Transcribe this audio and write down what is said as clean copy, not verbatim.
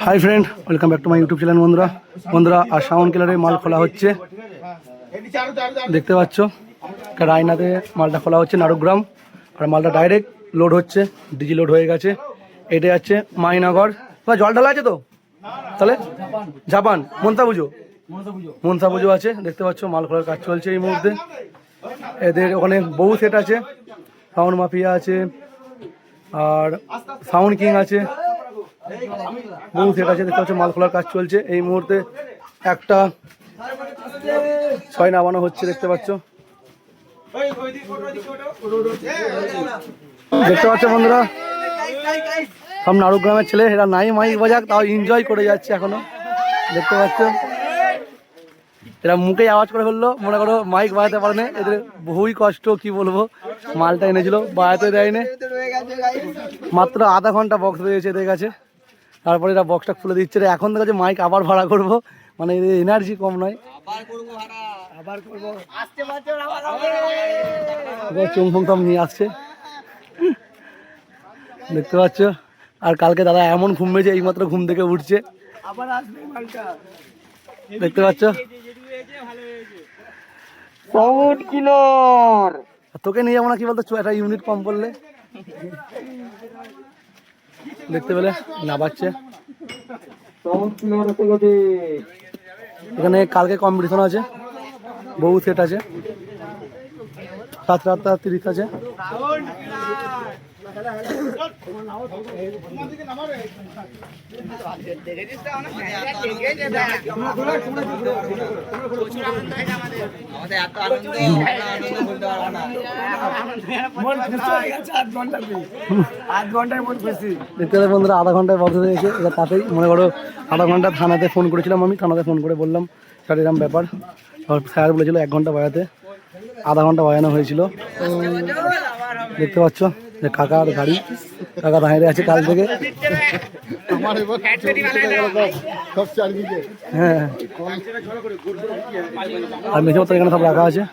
Hi friend, welcome back to my YouTube channel. বন্ধুরা আর sound কিলারে মাল খোলা হচ্ছে, দেখতে পাচ্ছ। রায়নাতে মালটা খোলা হচ্ছে নারুগ্রাম, আর মালটা ডাইরেক্ট লোড হচ্ছে, ডিজি লোড হয়ে গেছে। এটা যাচ্ছে মাইনগর। জল ঢালা আছে তো, তাহলে জাপান মনসা পুজো আছে। দেখতে পাচ্ছ মাল খোলার কাজ চলছে এই মুহূর্তে। এদের ওখানে বহু সেট আছে, সাউন্ড মাফিয়া আছে আর সাউন্ড কিং আছে, বহু সেট আছে। দেখতে পাচ্ছ মাল খোলার কাজ চলছে এই মুহূর্তে। একটা 6 নামানো হচ্ছে, দেখতে পাচ্ছ বন্ধুরা। সব নারুগ্রামের ছেলে, এরা নাই মাইক বাজাক তাও এনজয় করে যাচ্ছে এখনো, দেখতে পাচ্ছ। এরা মুখে আওয়াজ করে ফেললো, মনে করো মাইক বাজাতে পারে না। এদের বহুই কষ্ট, কি বলবো। মালটা এনেছিল, বাজাতে দেয়নি। মাত্র আধা ঘন্টা বক্স রয়েছে এদের কাছে, তারপরে এরা বক্সটা খুলে দিচ্ছে। এখন দেখা যাচ্ছে মাইক আবার ভাড়া করবো, মানে এদের এনার্জি কম নয়। চুমফুম সব নিয়ে আসছে, দেখতে পাচ্ছ। আর কালকে দাদা এমন ঘুমিয়েছে, এইমাত্র ঘুম থেকে উঠছে, দেখতে পাচ্ছ। তোকে নিয়ে যাবো না, কি বলতো, একটা ইউনিট কম করলে, দেখতে পেলে নাবাচ্ছে। এখানে কালকে কম্পিটিশন আছে, বহু সেট আছে, 7:30 আছে। বন্ধুরা আধা ঘন্টায় বক্স হয়েছে, এবার তাতেই মনে করো আধা ঘন্টা থানাতে ফোন করেছিলাম আমি। থানাতে ফোন করে বললাম স্যার এরকম ব্যাপার। স্যার বলেছিল 1 ঘন্টা বাজাতে, আধা ঘন্টা বাজানো হয়েছিল। দেখতে পাচ্ছ যে কাকার গাড়ি, কাকা দাঁড়িয়ে আছে কাল থেকে। হ্যাঁ, আর মেঝে এখানে সব রাখা আছে।